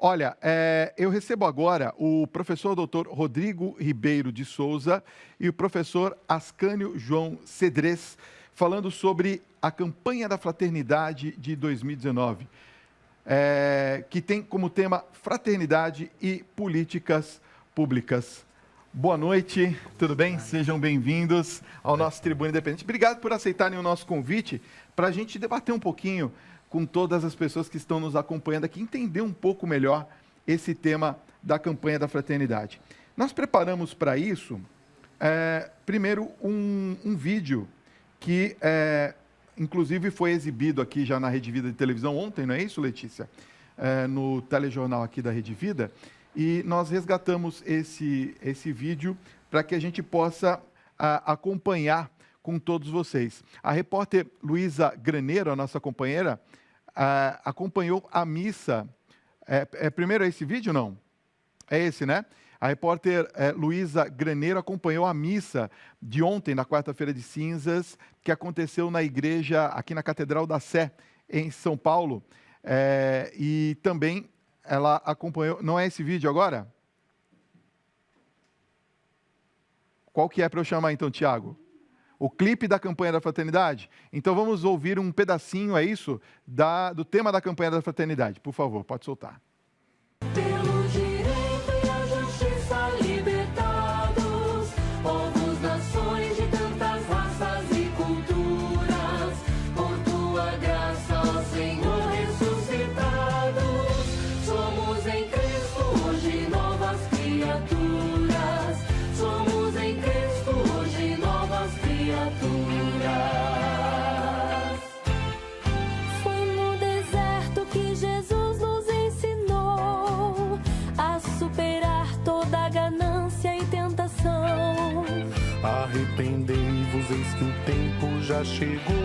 Olha, eu recebo agora o professor doutor Rodrigo Ribeiro de Souza e o professor Ascânio João Cedrez, falando sobre a campanha da fraternidade de 2019, que tem como tema Fraternidade e Políticas Públicas. Boa noite, tudo bem? Sejam bem-vindos ao nosso Tribuna Independente. Obrigado por aceitarem o nosso convite para a gente debater um pouquinho com todas as pessoas que estão nos acompanhando aqui, entender um pouco melhor esse tema da campanha da fraternidade. Nós preparamos para isso, primeiro, um vídeo que, inclusive, foi exibido aqui já na Rede Vida de televisão ontem, não é isso, Letícia? No telejornal aqui da Rede Vida. E nós resgatamos esse vídeo para que a gente possa acompanhar com todos vocês. A repórter Luísa Graneiro, a nossa companheira, acompanhou a missa. Primeiro é esse vídeo, não? É esse, né? A repórter Luísa Graneiro acompanhou a missa de ontem, na quarta-feira de cinzas, que aconteceu na igreja, aqui na Catedral da Sé, em São Paulo. E também ela acompanhou... Não é esse vídeo agora? Qual que é para eu chamar, então, Tiago? O clipe da campanha da fraternidade? Então vamos ouvir um pedacinho, é isso? Do tema da campanha da fraternidade. Por favor, pode soltar. Pelo direito e a justiça libertados, povos, nações de tantas raças e culturas, por tua graça, ó Senhor, ressuscitados, somos em Cristo hoje novas criaturas, somos em Cristo hoje novas criaturas. Foi no deserto que Jesus nos ensinou a superar toda ganância e tentação. Arrependei-vos, eis que o tempo já chegou.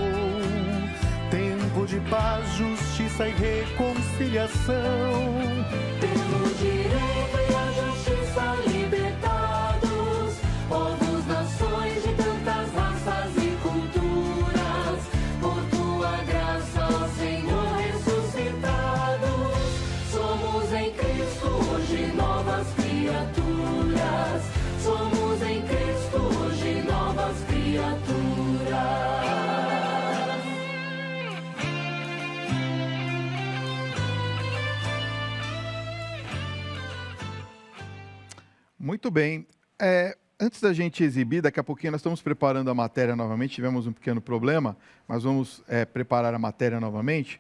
Tempo de paz, justiça e reconciliação. Pelo direito e a justiça libertados, povos, nações de tantas raças e culturas, por tua graça, ó Senhor, ressuscitados, somos em Cristo hoje novas criaturas, somos em Cristo hoje novas criaturas. Muito bem. Antes da gente exibir, daqui a pouquinho nós estamos preparando a matéria novamente, tivemos um pequeno problema, mas vamos preparar a matéria novamente.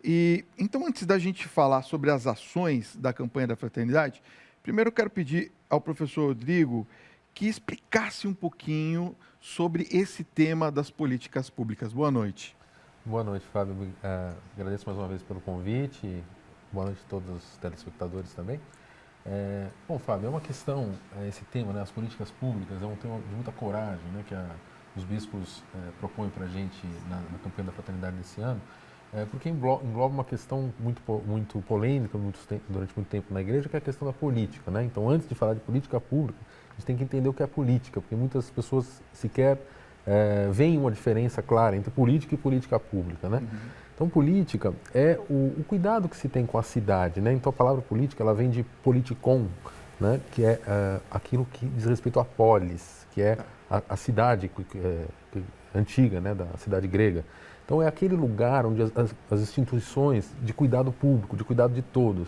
E então, antes da gente falar sobre as ações da campanha da fraternidade, primeiro eu quero pedir ao professor Rodrigo que explicasse um pouquinho sobre esse tema das políticas públicas. Boa noite. Boa noite, Fábio. Agradeço mais uma vez pelo convite. Boa noite a todos os telespectadores também. Bom, Fábio, é uma questão, esse tema, né, as políticas públicas, é um tema de muita coragem, né, que os bispos propõem para a gente na campanha da fraternidade desse ano, porque engloba uma questão muito polêmica durante muito tempo na igreja, que é a questão da política, né? Então, antes de falar de política pública, a gente tem que entender o que é política, porque muitas pessoas sequer veem uma diferença clara entre política e política pública, né? Uhum. Então, política é o cuidado que se tem com a cidade, né? Então, a palavra política, ela vem de politikon, né? Que é aquilo que diz respeito à polis, que é a cidade antiga, né? Da cidade grega. Então, é aquele lugar onde as instituições de cuidado público, de cuidado de todos.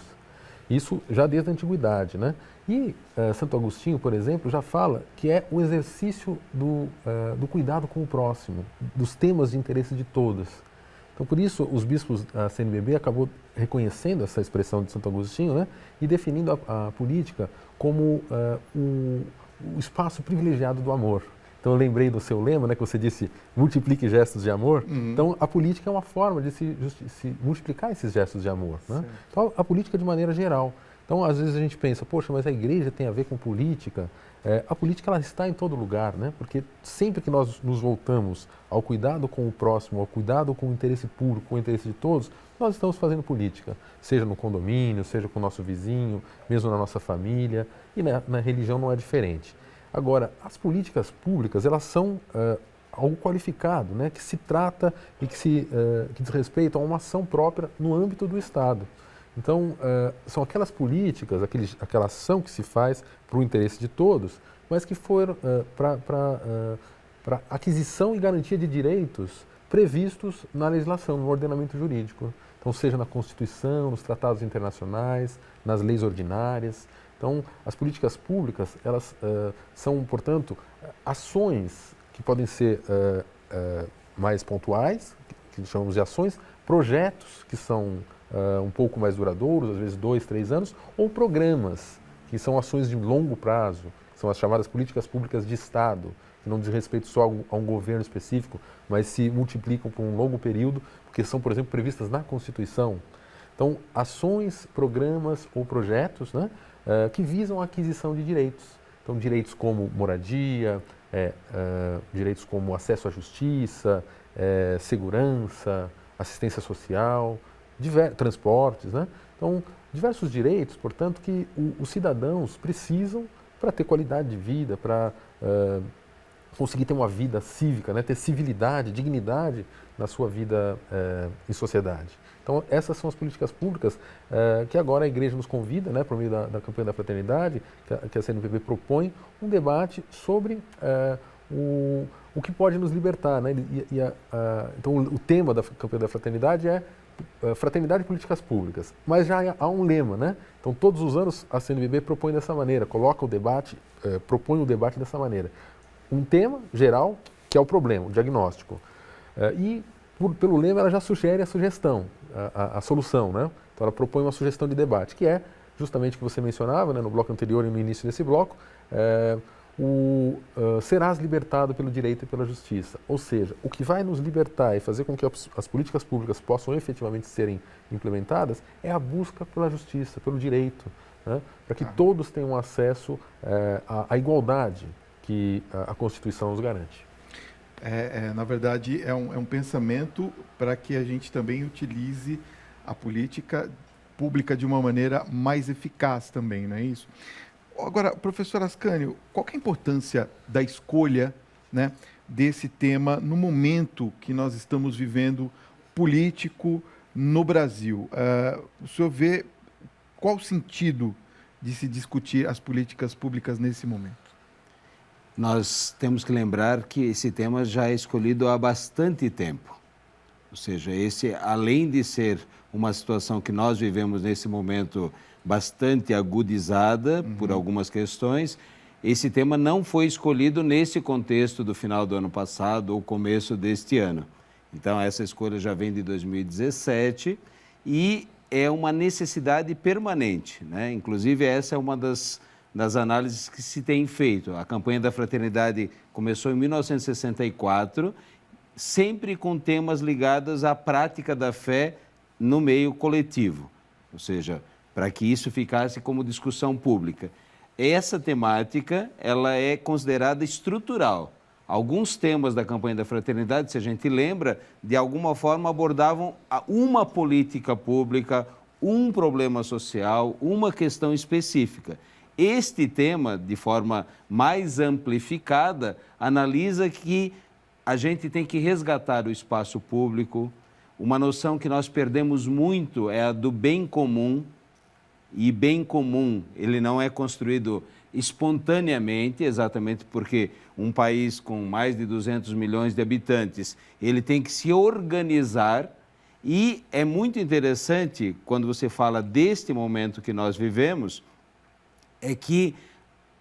Isso já desde a antiguidade, né? E Santo Agostinho, por exemplo, já fala que é o exercício do cuidado com o próximo, dos temas de interesse de todos. Então, por isso, os bispos da CNBB acabou reconhecendo essa expressão de Santo Agostinho, né? E definindo a política como o espaço privilegiado do amor. Então, eu lembrei do seu lema, né, que você disse, multiplique gestos de amor. Uhum. Então, a política é uma forma de se multiplicar esses gestos de amor, né? Então, a política de maneira geral. Então, às vezes a gente pensa, poxa, mas a igreja tem a ver com política? A política, ela está em todo lugar, né? Porque sempre que nós nos voltamos ao cuidado com o próximo, ao cuidado com o interesse público, com o interesse de todos, nós estamos fazendo política. Seja no condomínio, seja com o nosso vizinho, mesmo na nossa família, e na religião não é diferente. Agora, as políticas públicas, elas são algo qualificado, né, que se trata e que diz respeito a uma ação própria no âmbito do Estado. Então, são aquelas políticas, aquela ação que se faz para o interesse de todos, mas que foram para aquisição e garantia de direitos previstos na legislação, no ordenamento jurídico. Então, seja na Constituição, nos tratados internacionais, nas leis ordinárias. Então, as políticas públicas, elas são, portanto, ações que podem ser mais pontuais, que chamamos de ações, projetos que são um pouco mais duradouros, às vezes 2, 3 anos, ou programas, que são ações de longo prazo, que são as chamadas políticas públicas de Estado, que não diz respeito só a um governo específico, mas se multiplicam por um longo período, porque são, por exemplo, previstas na Constituição. Então, ações, programas ou projetos, né, que visam a aquisição de direitos. Então, direitos como moradia, direitos como acesso à justiça, segurança, assistência social, transportes, né? Então, diversos direitos, portanto, que os cidadãos precisam para ter qualidade de vida, para conseguir ter uma vida cívica, né? Ter civilidade, dignidade na sua vida em sociedade. Então, essas são as políticas públicas que agora a Igreja nos convida, né, por meio da campanha da fraternidade, que a CNBB propõe, um debate sobre o que pode nos libertar, né? Então, o tema da campanha da fraternidade é fraternidade e políticas públicas, mas já há um lema, né? Então, todos os anos a CNBB propõe dessa maneira, coloca o debate, propõe o debate dessa maneira. Um tema geral, que é o problema, o diagnóstico. E, pelo lema, ela já sugere a sugestão, a solução, né? Então, ela propõe uma sugestão de debate, que é justamente o que você mencionava, né, no bloco anterior e no início desse bloco, serás libertado pelo direito e pela justiça. Ou seja, o que vai nos libertar e fazer com que as políticas públicas possam efetivamente serem implementadas é a busca pela justiça, pelo direito, né? Para que todos tenham acesso à igualdade que a Constituição nos garante. Na verdade, é um pensamento para que a gente também utilize a política pública de uma maneira mais eficaz também, não é isso? Agora, professor Ascânio, qual que é a importância da escolha, né, desse tema no momento que nós estamos vivendo político no Brasil? O senhor vê qual o sentido de se discutir as políticas públicas nesse momento? Nós temos que lembrar que esse tema já é escolhido há bastante tempo. Ou seja, além de ser uma situação que nós vivemos nesse momento bastante agudizada por algumas questões, esse tema não foi escolhido nesse contexto do final do ano passado ou começo deste ano. Então, essa escolha já vem de 2017 e é uma necessidade permanente, né? Inclusive, essa é uma das análises que se tem feito. A campanha da fraternidade começou em 1964, sempre com temas ligados à prática da fé no meio coletivo, ou seja, para que isso ficasse como discussão pública. Essa temática, ela é considerada estrutural. Alguns temas da campanha da fraternidade, se a gente lembra, de alguma forma abordavam uma política pública, um problema social, uma questão específica. Este tema, de forma mais amplificada, analisa que a gente tem que resgatar o espaço público. Uma noção que nós perdemos muito é a do bem comum. E bem comum, ele não é construído espontaneamente, exatamente porque um país com mais de 200 milhões de habitantes, ele tem que se organizar. E é muito interessante, quando você fala deste momento que nós vivemos, é que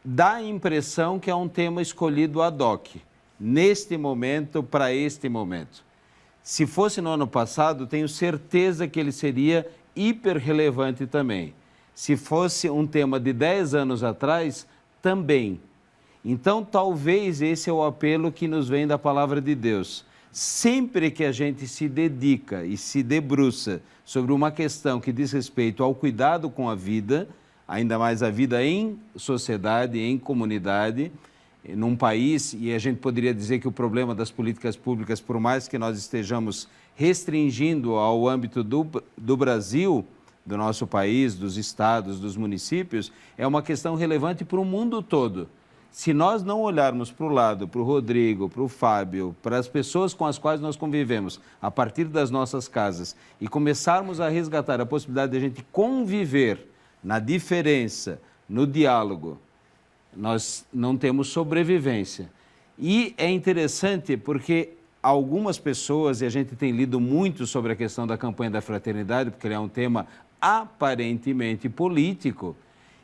dá a impressão que é um tema escolhido ad hoc, neste momento, para este momento. Se fosse no ano passado, tenho certeza que ele seria hiper relevante também. Se fosse um tema de 10 anos atrás, também. Então, talvez esse é o apelo que nos vem da palavra de Deus. Sempre que a gente se dedica e se debruça sobre uma questão que diz respeito ao cuidado com a vida, ainda mais a vida em sociedade, em comunidade, num país, e a gente poderia dizer que o problema das políticas públicas, por mais que nós estejamos restringindo ao âmbito do Brasil, do nosso país, dos estados, dos municípios, é uma questão relevante para o mundo todo. se nós não olharmos para o lado, para o Rodrigo, para o Fábio, para as pessoas com as quais nós convivemos, a partir das nossas casas, e começarmos a resgatar a possibilidade de a gente conviver na diferença, no diálogo, nós não temos sobrevivência. E é interessante porque algumas pessoas, e a gente tem lido muito sobre a questão da campanha da fraternidade, porque ele é um tema aparentemente político,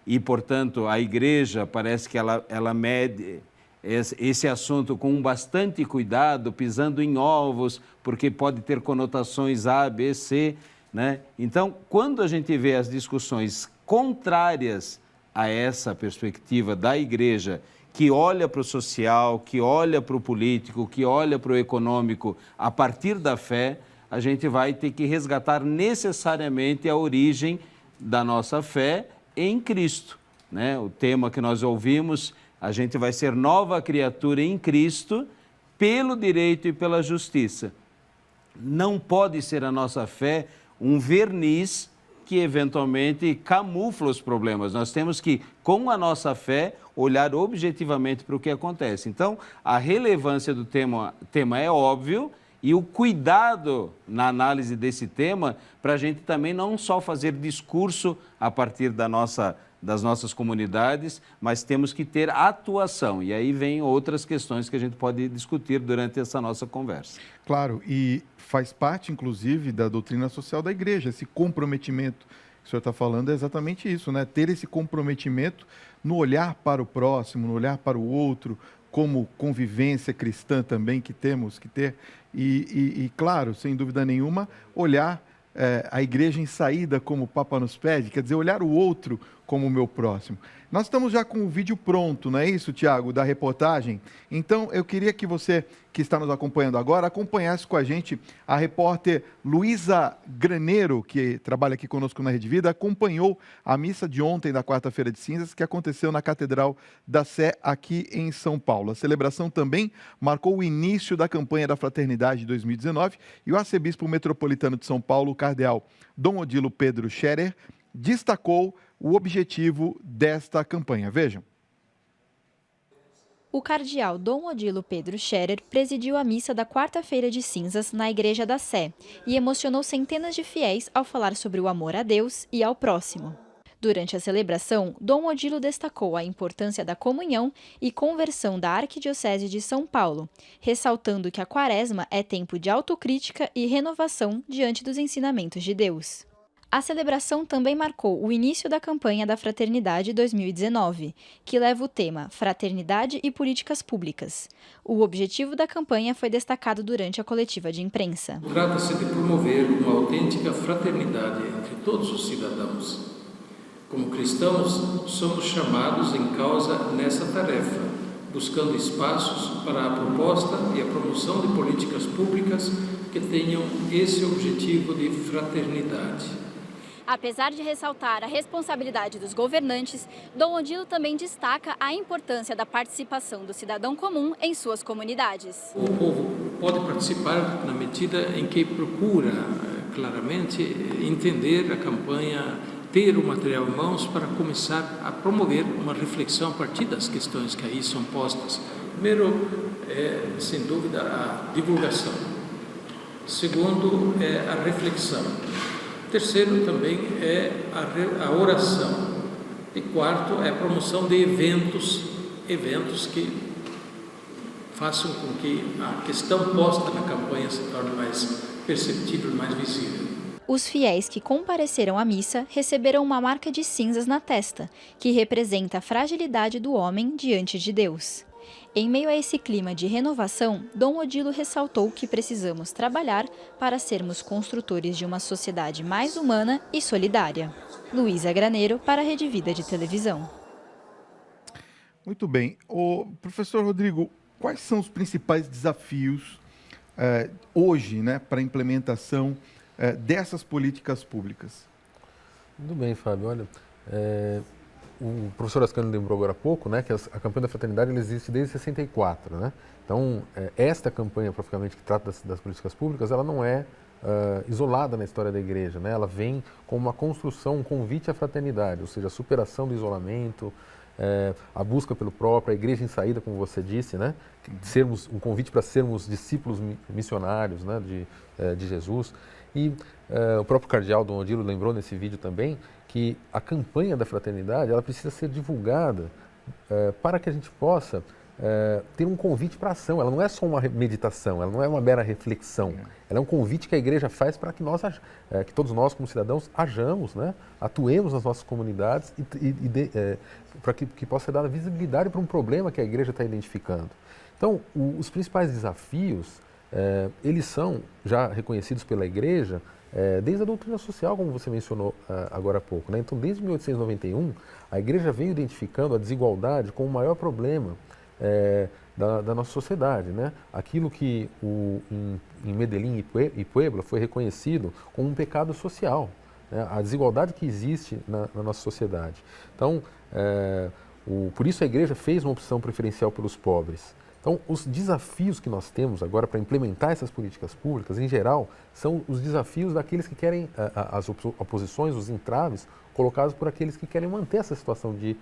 e, portanto, a igreja parece que ela mede esse assunto com bastante cuidado, pisando em ovos, porque pode ter conotações A, B, C, né? Então, quando a gente vê as discussões contrárias a essa perspectiva da igreja, que olha para o social, que olha para o político, que olha para o econômico a partir da fé, a gente vai ter que resgatar necessariamente a origem da nossa fé em Cristo, né? O tema que nós ouvimos, a gente vai ser nova criatura em Cristo pelo direito e pela justiça. Não pode ser a nossa fé um verniz que eventualmente camufla os problemas. Nós temos que, com a nossa fé, olhar objetivamente para o que acontece. Então, a relevância do tema é óbvio, e o cuidado na análise desse tema para a gente também não só fazer discurso a partir das nossas comunidades, mas temos que ter atuação. E aí vem outras questões que a gente pode discutir durante essa nossa conversa. Claro, e faz parte, inclusive, da doutrina social da igreja. Esse comprometimento que o senhor está falando é exatamente isso, né? Ter esse comprometimento no olhar para o próximo, no olhar para o outro, como convivência cristã também que temos que ter. E claro, sem dúvida nenhuma, olhar a igreja em saída, como o Papa nos pede, quer dizer, olhar o outro como o meu próximo. Nós estamos já com o vídeo pronto, não é isso, Tiago, da reportagem? Então, eu queria que você, que está nos acompanhando agora, acompanhasse com a gente a repórter Luísa Graneiro, que trabalha aqui conosco na Rede Vida, acompanhou a missa de ontem, da quarta-feira de cinzas, que aconteceu na Catedral da Sé, aqui em São Paulo. A celebração também marcou o início da campanha da Fraternidade de 2019 e o arcebispo metropolitano de São Paulo, o cardeal Dom Odilo Pedro Scherer, destacou o objetivo desta campanha. Vejam. O cardeal Dom Odilo Pedro Scherer presidiu a missa da quarta-feira de cinzas na Igreja da Sé e emocionou centenas de fiéis ao falar sobre o amor a Deus e ao próximo. Durante a celebração, Dom Odilo destacou a importância da comunhão e conversão da Arquidiocese de São Paulo, ressaltando que a Quaresma é tempo de autocrítica e renovação diante dos ensinamentos de Deus. A celebração também marcou o início da campanha da Fraternidade 2019, que leva o tema Fraternidade e Políticas Públicas. O objetivo da campanha foi destacado durante a coletiva de imprensa. Trata-se de promover uma autêntica fraternidade entre todos os cidadãos. Como cristãos, somos chamados em causa nessa tarefa, buscando espaços para a proposta e a promoção de políticas públicas que tenham esse objetivo de fraternidade. Apesar de ressaltar a responsabilidade dos governantes, Dom Odilo também destaca a importância da participação do cidadão comum em suas comunidades. O povo pode participar na medida em que procura claramente entender a campanha, ter o material em mãos para começar a promover uma reflexão a partir das questões que aí são postas. Primeiro, sem dúvida, a divulgação. Segundo, a reflexão. Terceiro, também, a oração. E quarto, é a promoção de eventos que façam com que a questão posta na campanha se torne mais perceptível, mais visível. Os fiéis que compareceram à missa receberam uma marca de cinzas na testa, que representa a fragilidade do homem diante de Deus. Em meio a esse clima de renovação, Dom Odilo ressaltou que precisamos trabalhar para sermos construtores de uma sociedade mais humana e solidária. Luísa Graneiro, para a Rede Vida de Televisão. Muito bem. Professor Rodrigo, quais são os principais desafios hoje, né, para a implementação dessas políticas públicas? Muito bem, Fábio. Olha, o professor Ascanio lembrou agora há pouco, né, que a campanha da fraternidade ela existe desde 64, né? Então, esta campanha, propriamente, que trata das políticas públicas, ela não é isolada na história da igreja, né? Ela vem como uma construção, um convite à fraternidade, ou seja, a superação do isolamento, a busca pelo próprio, a igreja em saída, como você disse, né? Sermos um convite para sermos discípulos missionários, né? de Jesus. E o próprio cardeal Dom Odilo lembrou nesse vídeo também que a campanha da fraternidade ela precisa ser divulgada para que a gente possa ter um convite para a ação. Ela não é só uma meditação, ela não é uma mera reflexão. Ela é um convite que a igreja faz para que que todos nós como cidadãos hajamos, né? Atuemos nas nossas comunidades para que possa dar visibilidade para um problema que a igreja está identificando. Então, os principais desafios, eles são já reconhecidos pela igreja desde a doutrina social, como você mencionou agora há pouco, né? Então, desde 1891, a igreja veio identificando a desigualdade como o maior problema da nossa sociedade, né? Aquilo que em Medellín e Puebla foi reconhecido como um pecado social, né? A desigualdade que existe na nossa sociedade. Então, por isso a igreja fez uma opção preferencial pelos pobres. Então, os desafios que nós temos agora para implementar essas políticas públicas, em geral, são os desafios daqueles que querem, as oposições, os entraves, colocados por aqueles que querem manter essa situação de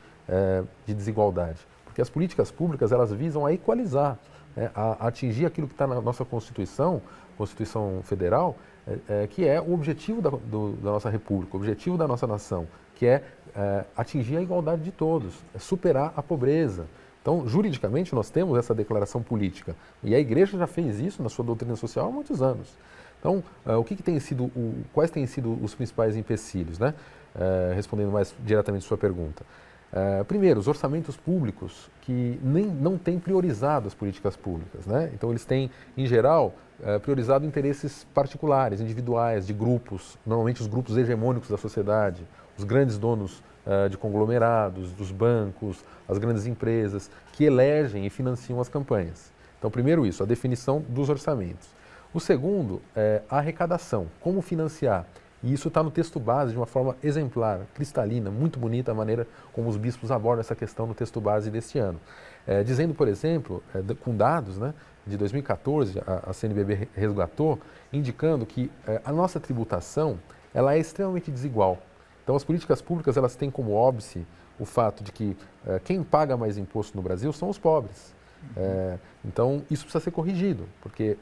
desigualdade. Porque as políticas públicas, elas visam a equalizar, a atingir aquilo que está na nossa Constituição Federal, que é o objetivo da nossa República, o objetivo da nossa nação, que é atingir a igualdade de todos, superar a pobreza. Então, juridicamente, nós temos essa declaração política. E a igreja já fez isso na sua doutrina social há muitos anos. Então, quais têm sido os principais empecilhos, né? Respondendo mais diretamente a sua pergunta. Primeiro, os orçamentos públicos que não têm priorizado as políticas públicas, né? Então, eles têm, em geral, priorizado interesses particulares, individuais, de grupos, normalmente os grupos hegemônicos da sociedade, os grandes donos de conglomerados, dos bancos, as grandes empresas, que elegem e financiam as campanhas. Então, primeiro isso, a definição dos orçamentos. O segundo é a arrecadação, como financiar. E isso está no texto base de uma forma exemplar, cristalina, muito bonita a maneira como os bispos abordam essa questão no texto base deste ano. Dizendo, por exemplo, com dados, né, de 2014, a CNBB resgatou, indicando que a nossa tributação ela é extremamente desigual. Então, as políticas públicas elas têm como óbice o fato de que quem paga mais imposto no Brasil são os pobres. Então, isso precisa ser corrigido, porque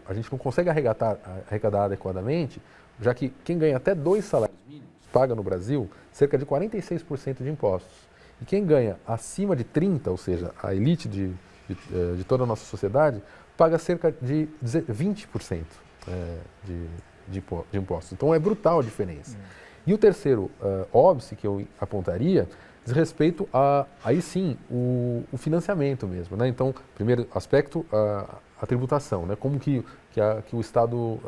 a gente não consegue arrecadar adequadamente, já que quem ganha até 2 salários mínimos paga no Brasil cerca de 46% de impostos. E quem ganha acima de 30%, ou seja, a elite de toda a nossa sociedade, paga cerca de 20% de impostos. Então, é brutal a diferença. E o terceiro óbice que eu apontaria diz respeito aí sim, o financiamento mesmo, né? Então, primeiro aspecto, a tributação, né? Como que o Estado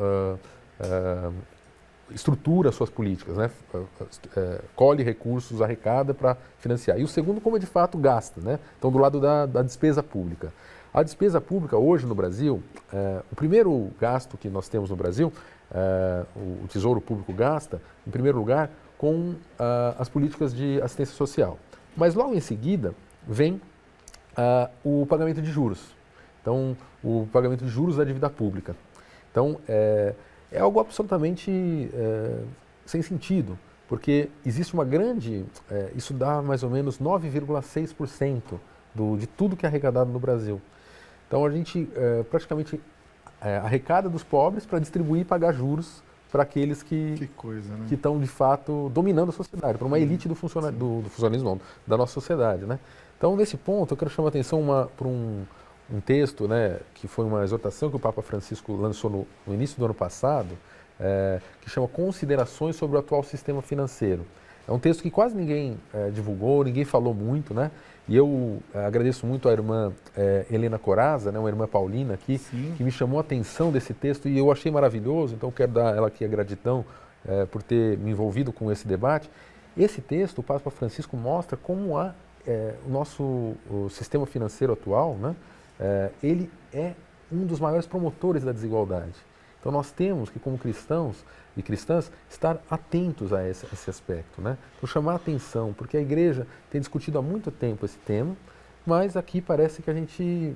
estrutura suas políticas, né? Colhe recursos, arrecada para financiar. E o segundo, como de fato gasta, né? Então, do lado da despesa pública. A despesa pública hoje no Brasil, o primeiro gasto que nós temos no Brasil, o Tesouro Público gasta, em primeiro lugar, com as políticas de assistência social. Mas logo em seguida vem o pagamento de juros. Então, o pagamento de juros da dívida pública. Então, é algo absolutamente sem sentido, porque existe uma grande... isso dá mais ou menos 9,6% de tudo que é arrecadado no Brasil. Então, a gente praticamente arrecada dos pobres para distribuir e pagar juros para aqueles que estão, de fato, dominando a sociedade, para uma elite do funcionalismo, não, da nossa sociedade, né? Então, nesse ponto, eu quero chamar a atenção para um texto, né, que foi uma exortação que o Papa Francisco lançou no início do ano passado, que chama Considerações sobre o Atual Sistema Financeiro. É um texto que quase ninguém divulgou, ninguém falou muito, né? E eu agradeço muito a irmã Helena Coraza, né, uma irmã paulina aqui, que me chamou a atenção desse texto e eu achei maravilhoso, então quero dar a ela aqui a gratidão por ter me envolvido com esse debate. Esse texto, o Papa Francisco mostra como o nosso sistema financeiro atual, né, ele é um dos maiores promotores da desigualdade. Então nós temos que, como cristãos e cristãs, estar atentos a esse aspecto, né? Então chamar a atenção, porque a igreja tem discutido há muito tempo esse tema, mas aqui parece que a gente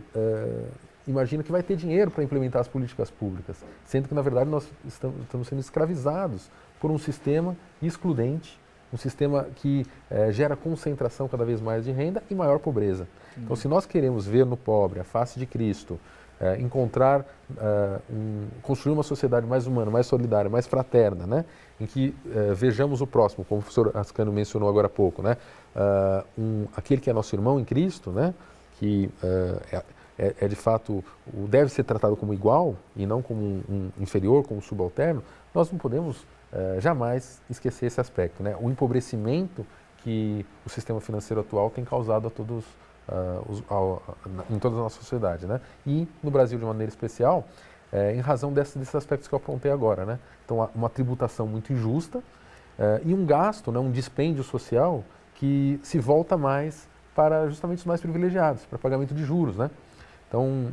imagina que vai ter dinheiro para implementar as políticas públicas, sendo que, na verdade, nós estamos sendo escravizados por um sistema excludente um sistema que gera concentração cada vez mais de renda e maior pobreza. Então, se nós queremos ver no pobre a face de Cristo, construir uma sociedade mais humana, mais solidária, mais fraterna, né? Em que vejamos o próximo, como o professor Ascânio mencionou agora há pouco, né? Aquele que é nosso irmão em Cristo, né? Que de fato deve ser tratado como igual e não como um inferior, como um subalterno. Nós não podemos jamais esquecer esse aspecto, né? O empobrecimento que o sistema financeiro atual tem causado a todos em toda a nossa sociedade, né? E no Brasil de maneira especial, em razão desses aspectos que eu apontei agora, né? Então, uma tributação muito injusta e um gasto, né? Um dispêndio social que se volta mais para justamente os mais privilegiados, para pagamento de juros, né? Então,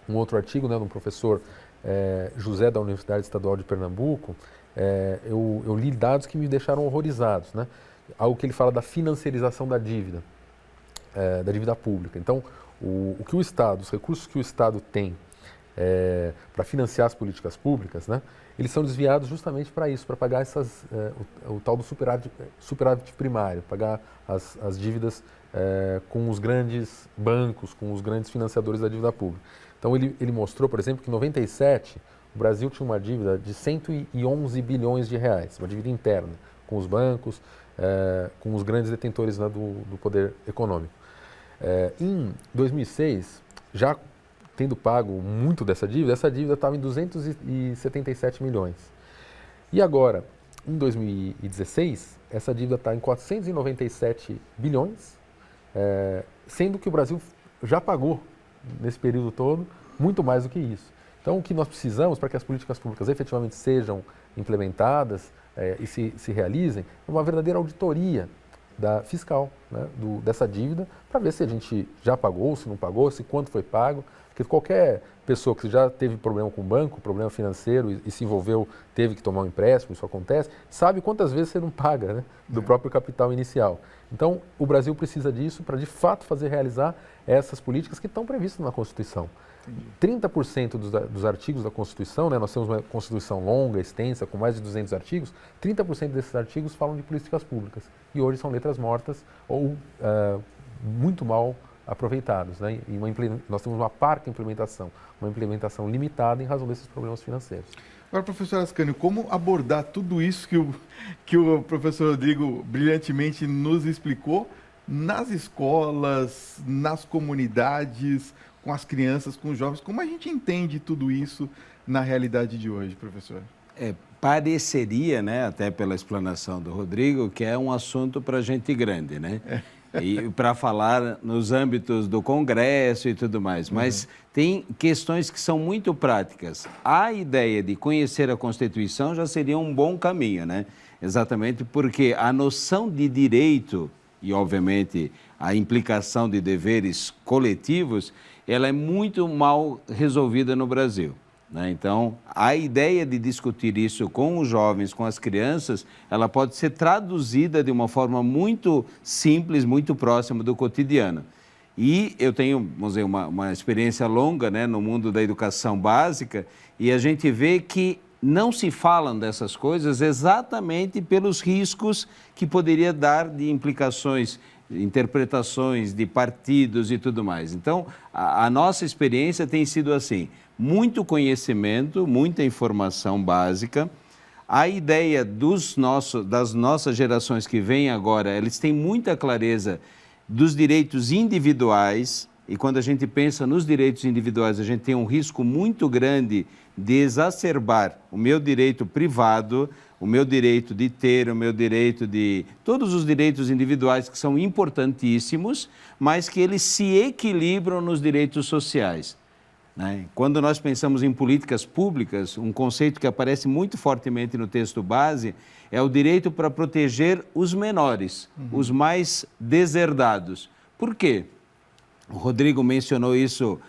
um outro artigo, né, de um professor José da Universidade Estadual de Pernambuco, eu li dados que me deixaram horrorizados, né? Algo que ele fala da financiarização da dívida pública. Então, os recursos que o Estado tem para financiar as políticas públicas, né, eles são desviados justamente para isso, para pagar o tal do superávit primário, pagar as dívidas com os grandes bancos, com os grandes financiadores da dívida pública. Então, ele mostrou, por exemplo, que em 97 o Brasil tinha uma dívida de 111 bilhões de reais, uma dívida interna, com os bancos, com os grandes detentores, né, do poder econômico. Em 2006, já tendo pago muito dessa dívida, essa dívida estava em 277 milhões. E agora, em 2016, essa dívida está em 497 bilhões, sendo que o Brasil já pagou, nesse período todo, muito mais do que isso. Então, o que nós precisamos para que as políticas públicas efetivamente sejam implementadas e se realizem é uma verdadeira auditoria fiscal, né, dessa dívida, para ver se a gente já pagou, se não pagou, se quanto foi pago. Porque qualquer pessoa que já teve problema com o banco, problema financeiro e se envolveu, teve que tomar um empréstimo, isso acontece, sabe quantas vezes você não paga, né, do próprio capital inicial. Então, o Brasil precisa disso para, de fato, realizar essas políticas que estão previstas na Constituição. 30% dos artigos da Constituição, né, nós temos uma Constituição longa, extensa, com mais de 200 artigos, 30% desses artigos falam de políticas públicas. E hoje são letras mortas ou muito mal aproveitados, né? E nós temos uma parca implementação, uma implementação limitada em razão desses problemas financeiros. Agora, professor Ascânio, como abordar tudo isso que o professor Rodrigo brilhantemente nos explicou nas escolas, nas comunidades, com as crianças, com os jovens? Como a gente entende tudo isso na realidade de hoje, professor? Pareceria, né, até pela explanação do Rodrigo, que é um assunto para gente grande, né? E para falar nos âmbitos do Congresso e tudo mais. Mas tem questões que são muito práticas. A ideia de conhecer a Constituição já seria um bom caminho, né? Exatamente porque a noção de direito e, obviamente, a implicação de deveres coletivos, ela é muito mal resolvida no Brasil, né? Então, a ideia de discutir isso com os jovens, com as crianças, ela pode ser traduzida de uma forma muito simples, muito próxima do cotidiano. E eu tenho, vamos dizer, uma experiência longa, né, no mundo da educação básica, e a gente vê que não se falam dessas coisas exatamente pelos riscos que poderia dar de implicações, interpretações de partidos e tudo mais. Então, a nossa experiência tem sido assim: muito conhecimento, muita informação básica. A ideia das nossas gerações que vêm agora, eles têm muita clareza dos direitos individuais, e quando a gente pensa nos direitos individuais, a gente tem um risco muito grande de exacerbar o meu direito privado, o meu direito de ter, o meu direito de... todos os direitos individuais que são importantíssimos, mas que eles se equilibram nos direitos sociais, né? Quando nós pensamos em políticas públicas, um conceito que aparece muito fortemente no texto base é o direito para proteger os menores, os mais deserdados. Por quê? O Rodrigo mencionou isso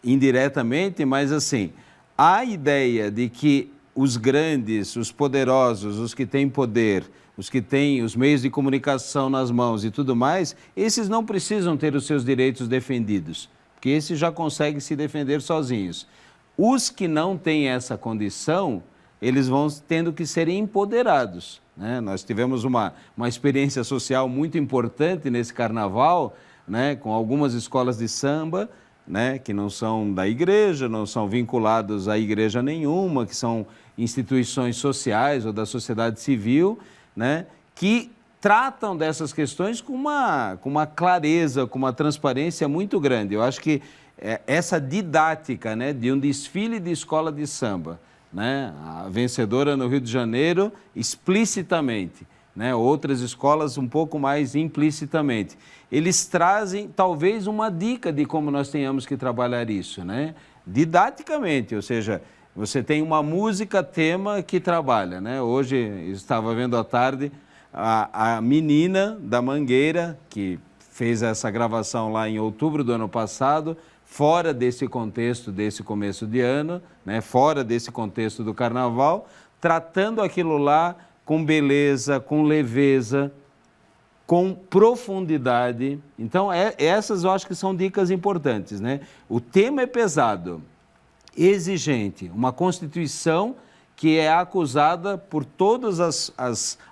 indiretamente, mas assim, a ideia de que os grandes, os poderosos, os que têm poder, os que têm os meios de comunicação nas mãos e tudo mais, esses não precisam ter os seus direitos defendidos, porque esses já conseguem se defender sozinhos. Os que não têm essa condição, eles vão tendo que ser empoderados. né? Nós tivemos uma experiência social muito importante nesse carnaval, né? Com algumas escolas de samba, né? Que não são da igreja, não são vinculados a igreja nenhuma, que são instituições sociais ou da sociedade civil, né? Que tratam dessas questões com uma clareza, com uma transparência muito grande. Eu acho que essa didática, né, de um desfile de escola de samba, né, a vencedora no Rio de Janeiro explicitamente, né, outras escolas um pouco mais implicitamente, eles trazem talvez uma dica de como nós tenhamos que trabalhar isso, né, didaticamente, ou seja, você tem uma música tema que trabalha, né, hoje estava vendo à tarde a menina da Mangueira, que fez essa gravação lá em outubro do ano passado, fora desse contexto, desse começo de ano, né, fora desse contexto do carnaval, tratando aquilo lá com beleza, com leveza, com profundidade. Então, essas eu acho que são dicas importantes, né? O tema é pesado, exigente, uma Constituição que é acusada por todas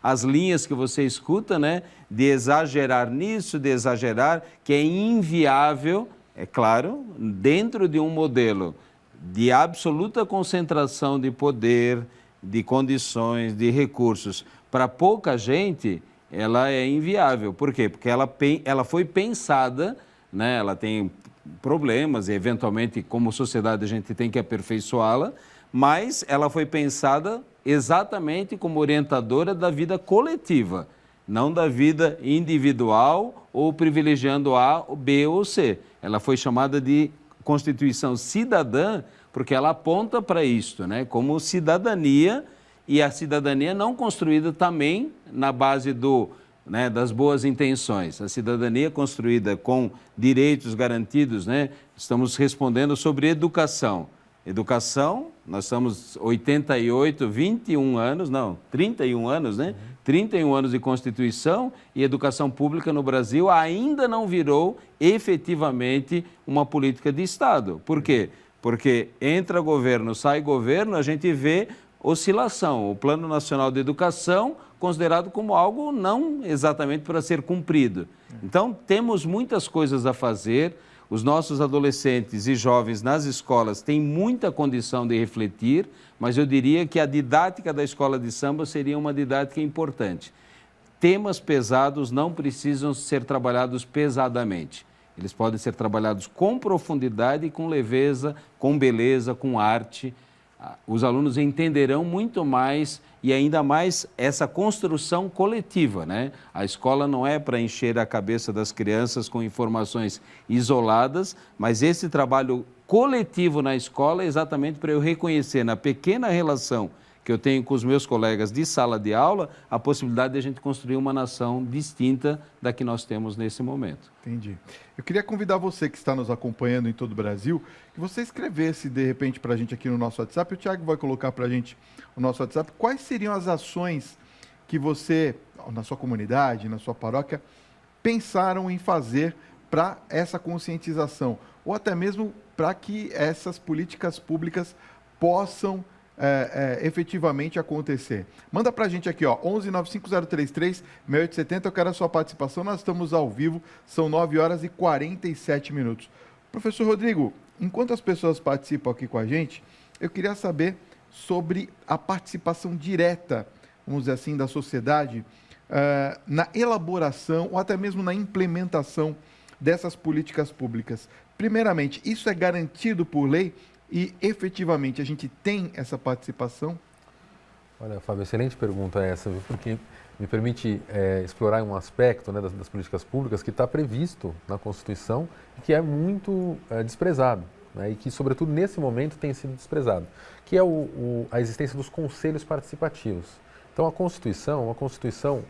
as linhas que você escuta, né, de exagerar nisso, de exagerar, que é inviável, é claro, dentro de um modelo de absoluta concentração de poder, de condições, de recursos, para pouca gente, ela é inviável. Por quê? Porque ela foi pensada, né, ela tem problemas e, eventualmente, como sociedade, a gente tem que aperfeiçoá-la, mas ela foi pensada exatamente como orientadora da vida coletiva, não da vida individual ou privilegiando A, B ou C. Ela foi chamada de Constituição Cidadã porque ela aponta para isto, né, como cidadania, e a cidadania não construída também na base das boas intenções. A cidadania construída com direitos garantidos, né, estamos respondendo sobre educação. Educação, nós estamos 31 anos, né? 31 anos de Constituição, e educação pública no Brasil ainda não virou efetivamente uma política de Estado. Por quê? Porque entra governo, sai governo, a gente vê oscilação. O Plano Nacional de Educação considerado como algo não exatamente para ser cumprido. Então, temos muitas coisas a fazer. Os nossos adolescentes e jovens nas escolas têm muita condição de refletir, mas eu diria que a didática da escola de samba seria uma didática importante. Temas pesados não precisam ser trabalhados pesadamente. Eles podem ser trabalhados com profundidade, com leveza, com beleza, com arte. Os alunos entenderão muito mais e ainda mais essa construção coletiva, né? A escola não é para encher a cabeça das crianças com informações isoladas, mas esse trabalho coletivo na escola é exatamente para eu reconhecer na pequena relação que eu tenho com os meus colegas de sala de aula, a possibilidade de a gente construir uma nação distinta da que nós temos nesse momento. Entendi. Eu queria convidar você que está nos acompanhando em todo o Brasil, que você escrevesse de repente para a gente aqui no nosso WhatsApp. O Thiago vai colocar para a gente o nosso WhatsApp. Quais seriam as ações que você, na sua comunidade, na sua paróquia, pensaram em fazer para essa conscientização? Ou até mesmo para que essas políticas públicas possam efetivamente acontecer. Manda pra gente aqui, ó, 1195033670, eu quero a sua participação, nós estamos ao vivo, são 9h47. Professor Rodrigo, enquanto as pessoas participam aqui com a gente, eu queria saber sobre a participação direta, vamos dizer assim, da sociedade na elaboração ou até mesmo na implementação dessas políticas públicas. Primeiramente, isso é garantido por lei? E, efetivamente, a gente tem essa participação? Olha, Fábio, excelente pergunta essa, viu? Porque me permite explorar um aspecto, né, das políticas públicas que está previsto na Constituição e que é muito desprezado, né, e que, sobretudo, nesse momento tem sido desprezado, que é a existência dos conselhos participativos. Então, uma Constituição,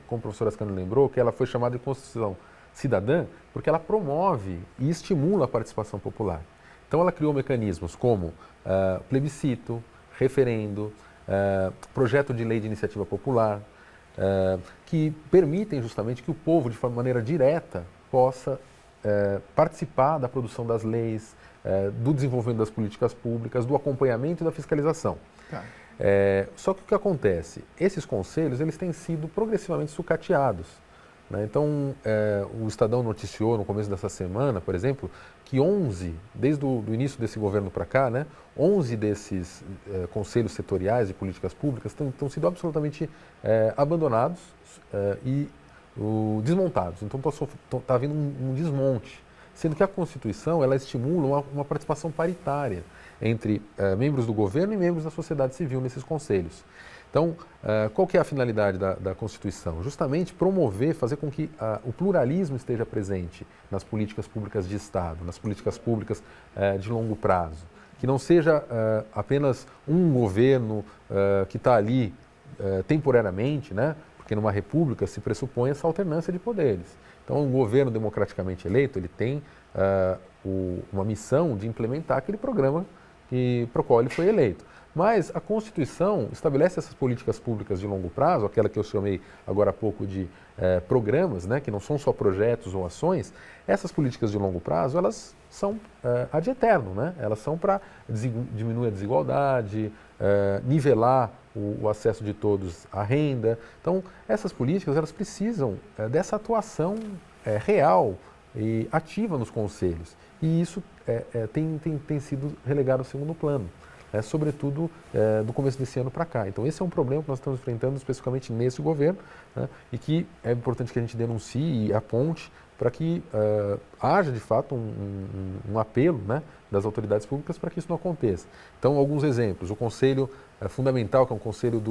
como o professor Ascanio lembrou, que ela foi chamada de Constituição Cidadã porque ela promove e estimula a participação popular. Então, ela criou mecanismos como plebiscito, referendo, projeto de lei de iniciativa popular, que permitem justamente que o povo, de maneira direta, possa participar da produção das leis, do desenvolvimento das políticas públicas, do acompanhamento e da fiscalização. Tá. Só que o que acontece? Esses conselhos eles têm sido progressivamente sucateados, né? Então, o Estadão noticiou no começo dessa semana, por exemplo, que 11, desde o início desse governo para cá, né, 11 desses conselhos setoriais de políticas públicas estão sido absolutamente abandonados e desmontados. Então, está havendo um desmonte, sendo que a Constituição ela estimula uma participação paritária entre membros do governo e membros da sociedade civil nesses conselhos. Então, qual que é a finalidade da Constituição? Justamente promover, fazer com que o pluralismo esteja presente nas políticas públicas de Estado, nas políticas públicas de longo prazo. Que não seja apenas um governo que está ali temporariamente, né? Porque numa república se pressupõe essa alternância de poderes. Então, um governo democraticamente eleito, ele tem uma missão de implementar aquele programa para o qual ele foi eleito. Mas a Constituição estabelece essas políticas públicas de longo prazo, aquela que eu chamei agora há pouco de programas, né, que não são só projetos ou ações. Essas políticas de longo prazo, elas são ad eterno, né? Elas são para diminuir a desigualdade, nivelar o acesso de todos à renda. Então, essas políticas elas precisam dessa atuação real e ativa nos conselhos. E isso tem sido relegado ao segundo plano. Sobretudo do começo desse ano para cá. Então, esse é um problema que nós estamos enfrentando especificamente nesse governo, né, e que é importante que a gente denuncie e aponte para que haja, de fato, um apelo, né, das autoridades públicas para que isso não aconteça. Então, alguns exemplos. O Conselho Fundamental, que é um conselho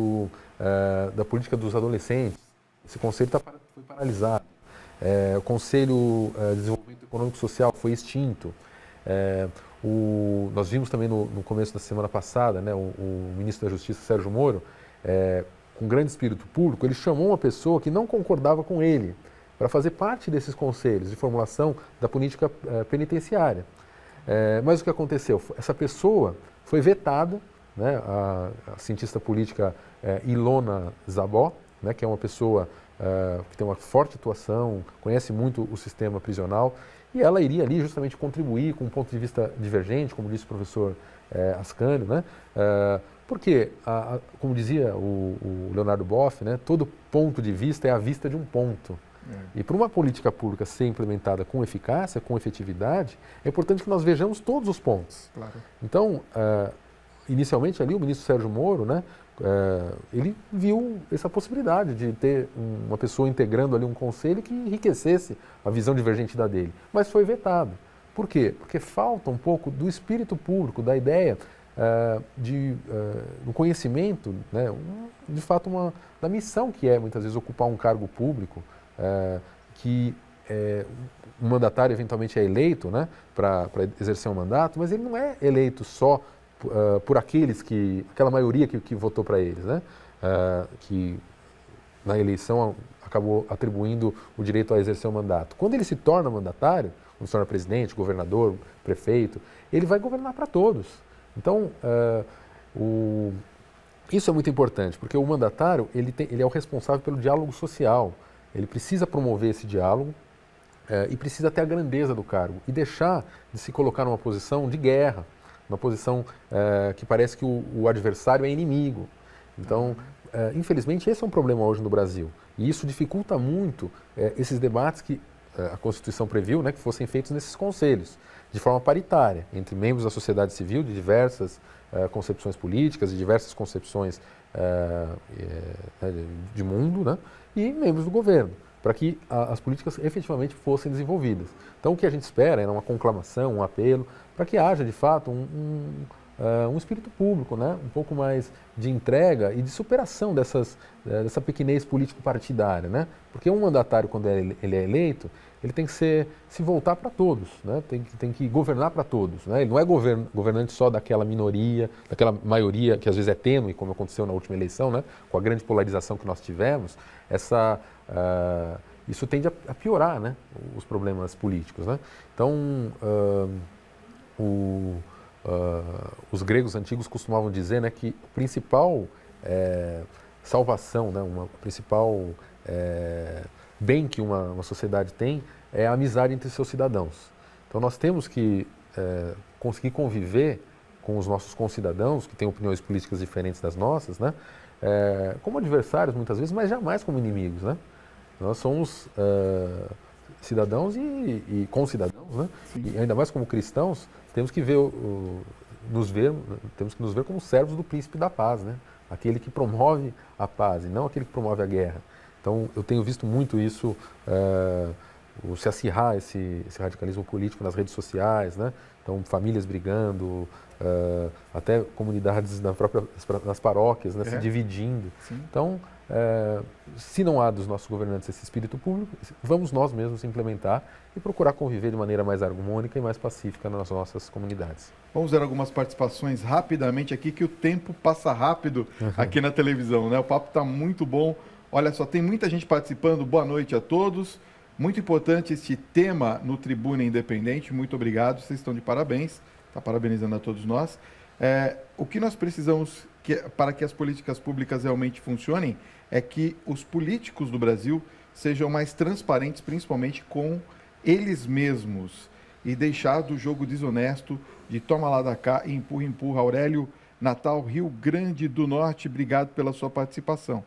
da política dos adolescentes, esse conselho foi paralisado. O Conselho de Desenvolvimento Econômico e Social foi extinto. Nós vimos também no começo da semana passada, né, o ministro da Justiça, Sérgio Moro, com grande espírito público, ele chamou uma pessoa que não concordava com ele para fazer parte desses conselhos de formulação da política penitenciária. Mas o que aconteceu? Essa pessoa foi vetada, né, a cientista política Ilona Zabó, né, que é uma pessoa que tem uma forte atuação, conhece muito o sistema prisional, e ela iria ali justamente contribuir com um ponto de vista divergente, como disse o professor Ascânio, né? Porque, como dizia o Leonardo Boff, né, todo ponto de vista é a vista de um ponto. E para uma política pública ser implementada com eficácia, com efetividade, é importante que nós vejamos todos os pontos. Claro. Então, inicialmente ali o ministro Sérgio Moro, né, ele viu essa possibilidade de ter uma pessoa integrando ali um conselho que enriquecesse a visão divergente da dele, mas foi vetado. Por quê? Porque falta um pouco do espírito público, da ideia do conhecimento, né, de fato da missão que é muitas vezes ocupar um cargo público, que um mandatário eventualmente é eleito, né, para exercer um mandato, mas ele não é eleito só por aquela maioria que votou para eles, né? Que na eleição acabou atribuindo o direito a exercer o mandato. Quando ele se torna mandatário, quando se torna presidente, governador, prefeito, ele vai governar para todos. Então, isso é muito importante, porque o mandatário ele é o responsável pelo diálogo social. Ele precisa promover esse diálogo e precisa ter a grandeza do cargo e deixar de se colocar numa posição de guerra, uma posição que parece que o adversário é inimigo. Então, infelizmente, esse é um problema hoje no Brasil. E isso dificulta muito esses debates que a Constituição previu, né, que fossem feitos nesses conselhos, de forma paritária, entre membros da sociedade civil de diversas concepções políticas e diversas concepções de mundo, né, e membros do governo, para que as políticas efetivamente fossem desenvolvidas. Então, o que a gente espera é uma conclamação, um apelo, para que haja, de fato, um espírito público, né? Um pouco mais de entrega e de superação dessa pequenez político-partidária, né? Porque um mandatário, quando ele é eleito, ele tem que se voltar para todos, né? Tem que governar para todos, né? Ele não é governante só daquela minoria, daquela maioria que às vezes é tênue, como aconteceu na última eleição, né? Com a grande polarização que nós tivemos, isso tende a piorar, né? Os problemas políticos, né? Então, os gregos antigos costumavam dizer, né, que a principal salvação, né, o principal bem que uma sociedade tem é a amizade entre seus cidadãos. Então nós temos que conseguir conviver com os nossos concidadãos, que têm opiniões políticas diferentes das nossas, né? Como adversários muitas vezes, mas jamais como inimigos, né? Nós somos cidadãos e concidadãos, né? E ainda mais como cristãos, temos que nos ver como servos do príncipe da paz, né? Aquele que promove a paz e não aquele que promove a guerra. Então, eu tenho visto muito isso, se acirrar esse radicalismo político nas redes sociais, né? Então, famílias brigando, até comunidades nas paróquias, né? Se dividindo. Sim. Então, se não há dos nossos governantes esse espírito público, vamos nós mesmos implementar e procurar conviver de maneira mais harmônica e mais pacífica nas nossas comunidades. Vamos ver algumas participações rapidamente aqui, que o tempo passa rápido aqui na televisão, né? O papo está muito bom. Olha só, tem muita gente participando. Boa noite a todos. Muito importante este tema no Tribuna Independente. Muito obrigado, vocês estão de parabéns. Está parabenizando a todos nós. O que nós precisamos para que as políticas públicas realmente funcionem é que os políticos do Brasil sejam mais transparentes, principalmente com eles mesmos, e deixar do jogo desonesto de toma lá da cá e empurra, empurra. Aurélio Natal, Rio Grande do Norte, obrigado pela sua participação.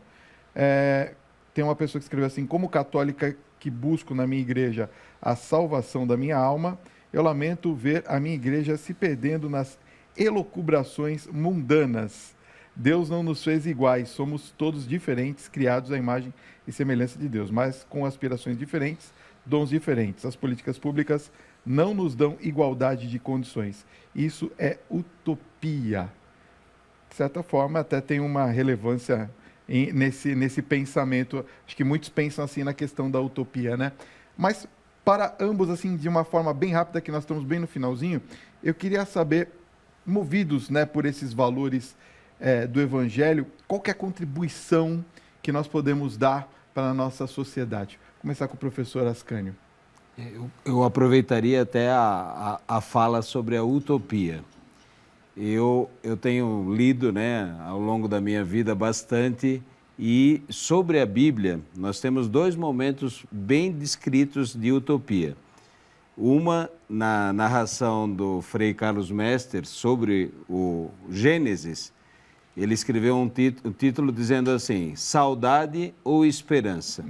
Tem uma pessoa que escreveu assim: como católica que busco na minha igreja a salvação da minha alma, eu lamento ver a minha igreja se perdendo nas elucubrações mundanas. Deus não nos fez iguais, somos todos diferentes, criados à imagem e semelhança de Deus, mas com aspirações diferentes, dons diferentes. As políticas públicas não nos dão igualdade de condições. Isso é utopia. De certa forma, até tem uma relevância nesse pensamento. Acho que muitos pensam assim na questão da utopia, né? Mas para ambos, assim, de uma forma bem rápida, que nós estamos bem no finalzinho, eu queria saber, movidos, né, por esses valores do Evangelho, qual que é a contribuição que nós podemos dar para a nossa sociedade? Vou começar com o professor Ascânio. Eu aproveitaria até a fala sobre a utopia. Eu tenho lido, né, ao longo da minha vida bastante, e sobre a Bíblia nós temos dois momentos bem descritos de utopia. Uma na narração do Frei Carlos Mester sobre o Gênesis. Ele escreveu um título dizendo assim: Saudade ou Esperança?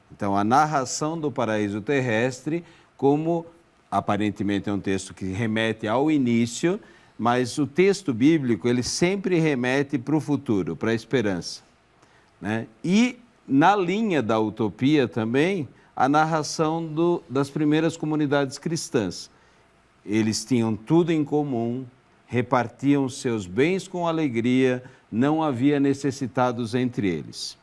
Então, a narração do paraíso terrestre, como aparentemente é um texto que remete ao início, mas o texto bíblico ele sempre remete para o futuro, para a esperança, né? E na linha da utopia também, a narração das primeiras comunidades cristãs. Eles tinham tudo em comum, repartiam seus bens com alegria, não havia necessitados entre eles.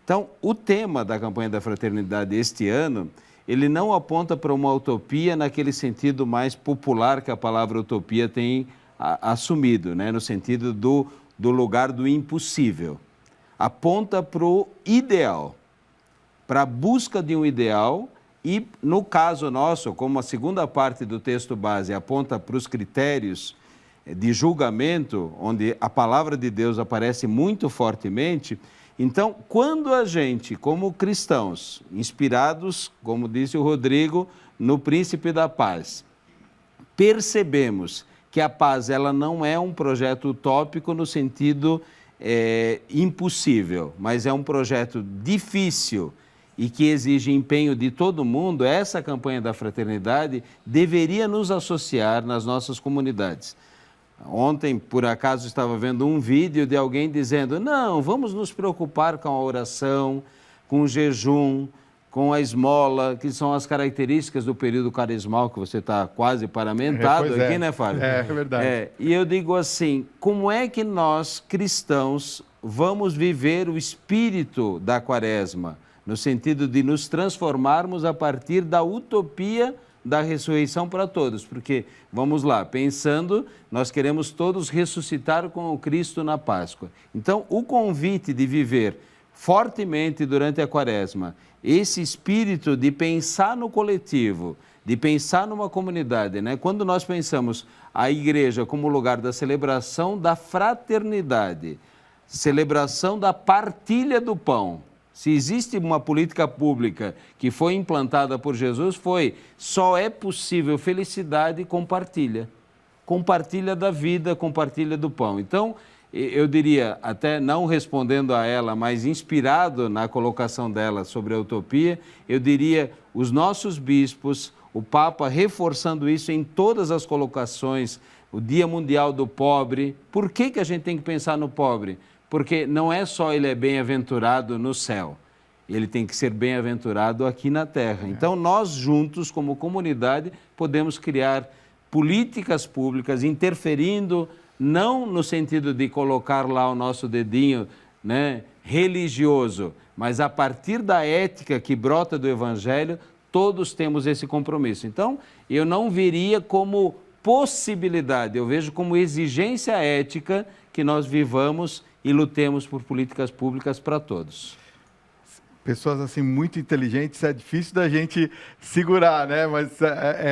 Então, o tema da campanha da fraternidade este ano, ele não aponta para uma utopia naquele sentido mais popular que a palavra utopia tem assumido, né? No sentido do lugar do impossível. Aponta para o ideal, para a busca de um ideal. E, no caso nosso, como a segunda parte do texto base aponta para os critérios de julgamento, onde a palavra de Deus aparece muito fortemente, então, quando a gente, como cristãos, inspirados, como disse o Rodrigo, no Príncipe da Paz, percebemos que a paz ela não é um projeto utópico no sentido impossível, mas é um projeto difícil e que exige empenho de todo mundo, essa campanha da fraternidade deveria nos associar nas nossas comunidades. Ontem, por acaso, estava vendo um vídeo de alguém dizendo: não, vamos nos preocupar com a oração, com o jejum, com a esmola, que são as características do período quaresmal, que você está quase paramentado aqui, né, Fábio? É verdade. E eu digo assim, como é que nós, cristãos, vamos viver o espírito da quaresma, no sentido de nos transformarmos a partir da utopia da ressurreição para todos? Porque, vamos lá, pensando, nós queremos todos ressuscitar com o Cristo na Páscoa. Então, o convite de viver fortemente durante a quaresma, esse espírito de pensar no coletivo, de pensar numa comunidade, né? Quando nós pensamos a igreja como lugar da celebração da fraternidade, celebração da partilha do pão. Se existe uma política pública que foi implantada por Jesus, só é possível felicidade com partilha. compartilha da vida, compartilha do pão. Então, eu diria, até não respondendo a ela, mas inspirado na colocação dela sobre a utopia, eu diria, os nossos bispos, o Papa reforçando isso em todas as colocações, o Dia Mundial do Pobre. Por que a gente tem que pensar no pobre? Porque não é só ele é bem-aventurado no céu, ele tem que ser bem-aventurado aqui na terra. Então, nós juntos, como comunidade, podemos criar políticas públicas interferindo, não no sentido de colocar lá o nosso dedinho, né, religioso, mas a partir da ética que brota do Evangelho, todos temos esse compromisso. Então, eu não veria como possibilidade, eu vejo como exigência ética que nós vivamos e lutemos por políticas públicas para todos. Pessoas assim muito inteligentes, é difícil da gente segurar, né? Mas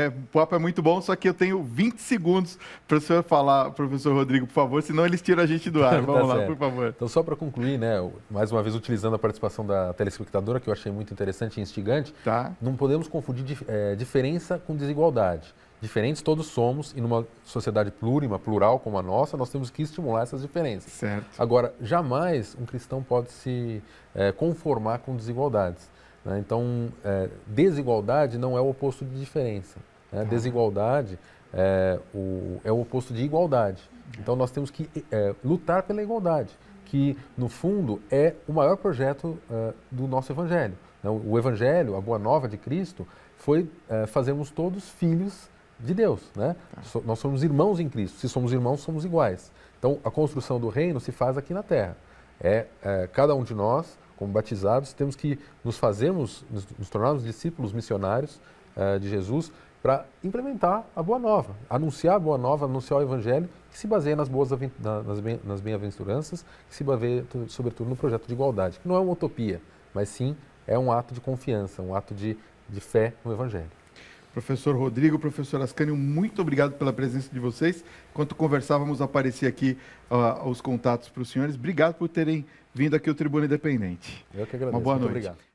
o papo é muito bom, só que eu tenho 20 segundos para o senhor falar, professor Rodrigo, por favor, senão eles tiram a gente do ar. Vamos lá, por favor. Então, só para concluir, né, mais uma vez utilizando a participação da telespectadora, que eu achei muito interessante e instigante, não podemos confundir diferença com desigualdade. Diferentes todos somos, e numa sociedade plurima, plural como a nossa, nós temos que estimular essas diferenças. Certo. Agora, jamais um cristão pode se conformar com desigualdades, né? Então, desigualdade não é o oposto de diferença, né? Desigualdade é o oposto de igualdade. Então, nós temos que lutar pela igualdade, que, no fundo, é o maior projeto do nosso Evangelho. O Evangelho, a Boa Nova de Cristo, foi fazermos todos filhos de Deus, né? Nós somos irmãos em Cristo. Se somos irmãos, somos iguais. Então, a construção do reino se faz aqui na terra. Cada um de nós, como batizados, temos que nos tornarmos discípulos missionários de Jesus para implementar a Boa Nova, anunciar a Boa Nova, anunciar o Evangelho, que se baseia nas bem-aventuranças, que se baseia, sobretudo, no projeto de igualdade, que não é uma utopia, mas sim é um ato de confiança, um ato de fé no Evangelho. Professor Rodrigo, professor Ascânio, muito obrigado pela presença de vocês. Enquanto conversávamos, aparecia aqui os contatos para os senhores. Obrigado por terem vindo aqui ao Tribuna Independente. Eu que agradeço. Uma boa Muito noite. Obrigado.